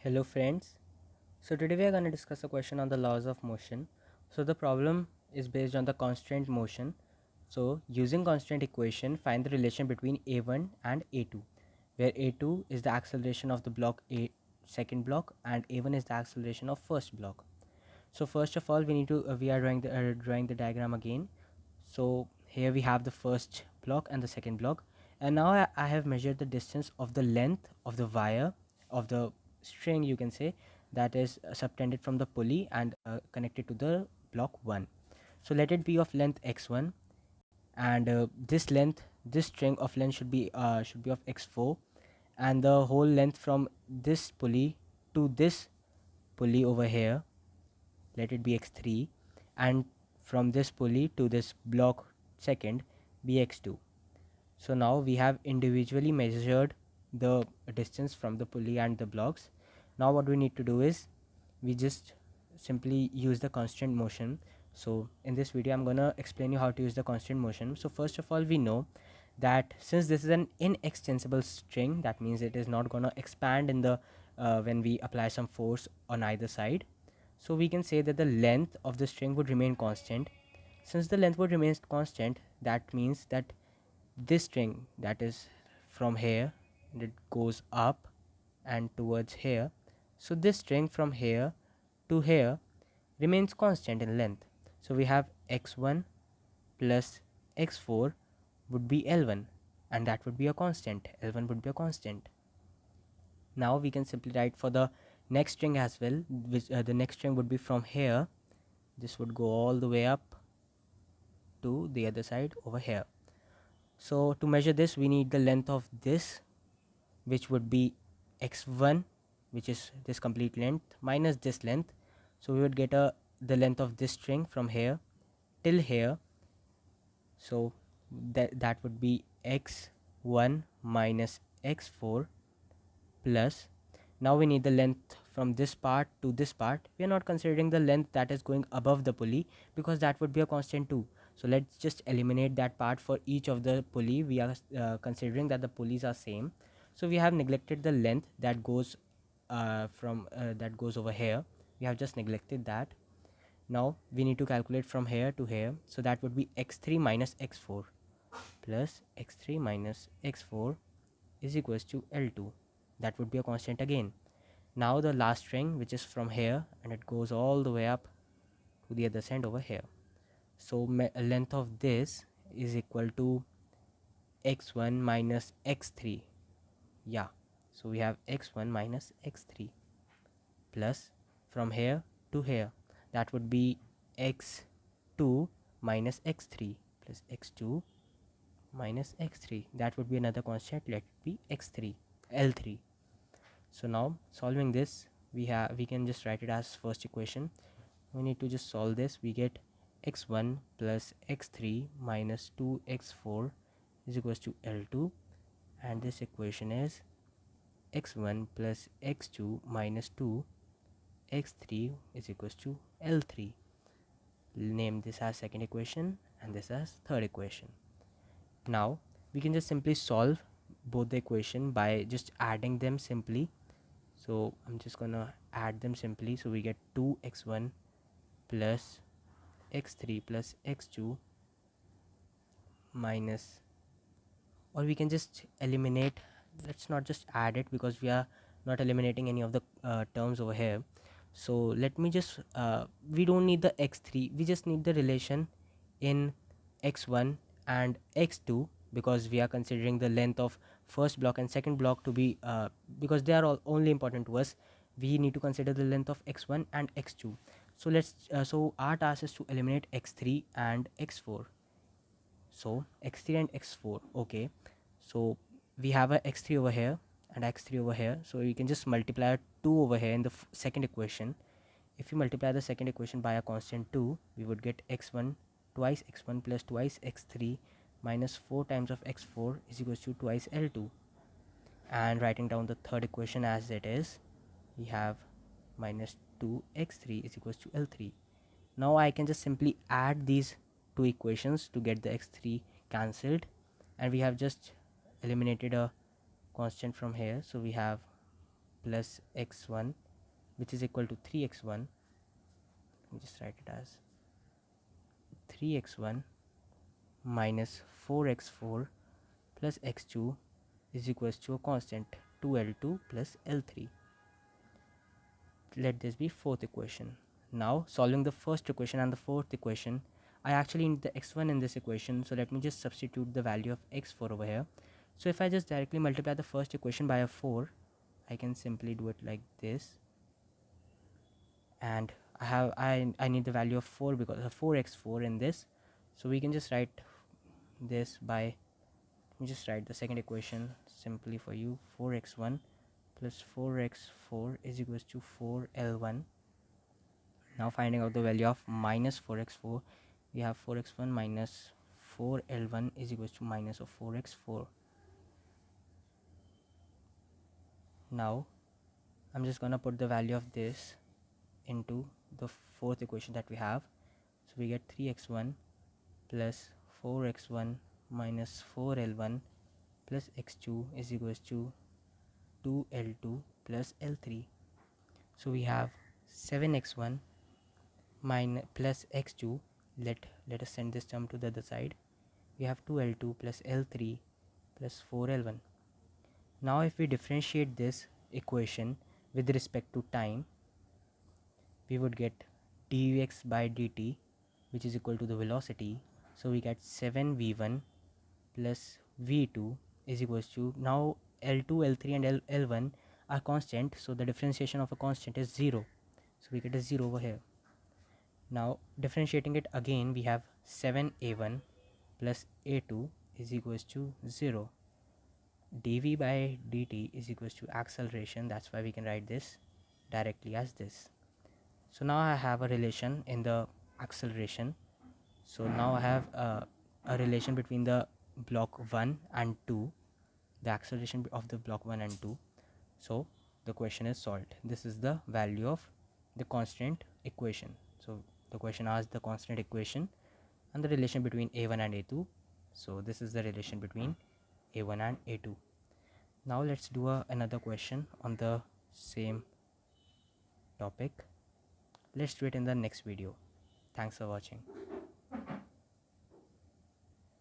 Hello friends. So today we are going to discuss a question on the laws of motion. So the problem is based on the constant motion. So using constant equation, find the relation between A1 and A2, where A2 is the acceleration of the block A second block and A1 is the acceleration of first block. So first of all, we are drawing the diagram again. So here we have the first block and the second block, and now I have measured the distance of the length of the wire of the string, you can say, that is subtended from the pulley and connected to the block 1. So let it be of length x1, and this string of length should be of x4, and the whole length from this pulley to this pulley over here, let it be x3, and from this pulley to this block second be x2. So now we have individually measured the distance from the pulley and the blocks. Now what we need to do is we just simply use the constant motion. So in this video I'm gonna explain you how to use the constant motion. So first of all, we know that since this is an inextensible string, that means it is not gonna expand in the when we apply some force on either side. So we can say that the length of the string would remain constant. Since the length would remain constant, that means that this string, that is from here and it goes up and towards here, so this string from here to here remains constant in length. So we have x1 plus x4 would be L1, and that would be a constant. L1 would be a constant. Now we can simply write for the next string as well, which the next string would be from here. This would go all the way up to the other side over here. So to measure this, we need the length of this, which would be x1, which is this complete length, minus this length. So we would get the length of this string from here till here. So that would be x1 minus x4 plus, now we need the length from this part to this part. We are not considering the length that is going above the pulley, because that would be a constant too. So let's just eliminate that part. For each of the pulley, we are considering that the pulleys are same. So we have neglected the length that goes that goes over here. We have just neglected that. Now we need to calculate from here to here. So that would be x3 minus x4 plus x3 minus x4 is equals to L2. That would be a constant again. Now the last string, which is from here and it goes all the way up to the other side over here. So length of this is equal to x1 minus x3. Yeah, so we have x1 minus x3 plus from here to here, that would be x2 minus x3 plus x2 minus x3. That would be another constant. Let it be x3 L3. So now solving this, we can just write it as first equation. We need to just solve this. We get x1 plus x3 minus 2x4 is equals to L2, and this equation is x1 plus x2 minus 2 x3 is equals to L3. Name this as second equation and this as third equation. Now we can just simply solve both the equation by just adding them simply. So I'm just gonna add them simply. So we get 2x1 plus x3 plus x2 minus, or we can just eliminate. Let's not just add it, because we are not eliminating any of the terms over here. So let me just we don't need the x3, we just need the relation in x1 and x2, because we are considering the length of first block and second block to be because they are all only important to us. We need to consider the length of x1 and x2. So so our task is to eliminate x3 and x4. So x3 and x4, okay. So we have a x3 over here and x3 over here, so we can just multiply 2 over here in the second equation. If you multiply the second equation by a constant 2, we would get x1 twice x1 plus twice x3 minus 4 times of x4 is equals to twice L2. And writing down the third equation as it is, we have minus 2x3 is equals to L3. Now I can just simply add these two equations to get the x3 cancelled, and we have just eliminated a constant from here. So we have plus x1, which is equal to 3x1. Let me just write it as 3x1 minus 4x4 plus x2 is equals to a constant 2l2 plus l3. Let this be fourth equation. Now solving the first equation and the fourth equation, I actually need the x1 in this equation, so let me just substitute the value of x4 over here. So if I just directly multiply the first equation by a 4, I can simply do it like this, and I need the value of 4 because of 4x4 in this, so we can just write this by, let me just write the second equation simply for you. 4x1 plus 4x4 is equals to 4l1. Now finding out the value of minus 4x4, we have 4x1 minus 4l1 is equals to minus of 4x4. Now I'm just gonna put the value of this into the fourth equation that we have. So we get 3x1 plus 4x1 minus 4l1 plus x2 is equals to 2l2 plus l3. So we have 7x1 minus plus x2. Let us send this term to the other side. We have 2l2 plus l3 plus 4l1. Now if we differentiate this equation with respect to time, we would get dx by dt, which is equal to the velocity. So we get 7v1 plus v2 is equals to, now l2, l3 and l1 are constant, so the differentiation of a constant is 0, so we get a 0 over here. Now differentiating it again, we have 7a1 plus a2 is equals to 0. dv by dt is equals to acceleration, that's why we can write this directly as this. So now I have a relation in the acceleration. So now I have a relation between the block 1 and 2, the acceleration of the block 1 and 2. So the question is solved. This is the value of the constant equation. So the question asks the constant equation and the relation between a1 and a2. So this is the relation between a1 and a2. Now let's do another question on the same topic. Let's do it in the next video. Thanks for watching.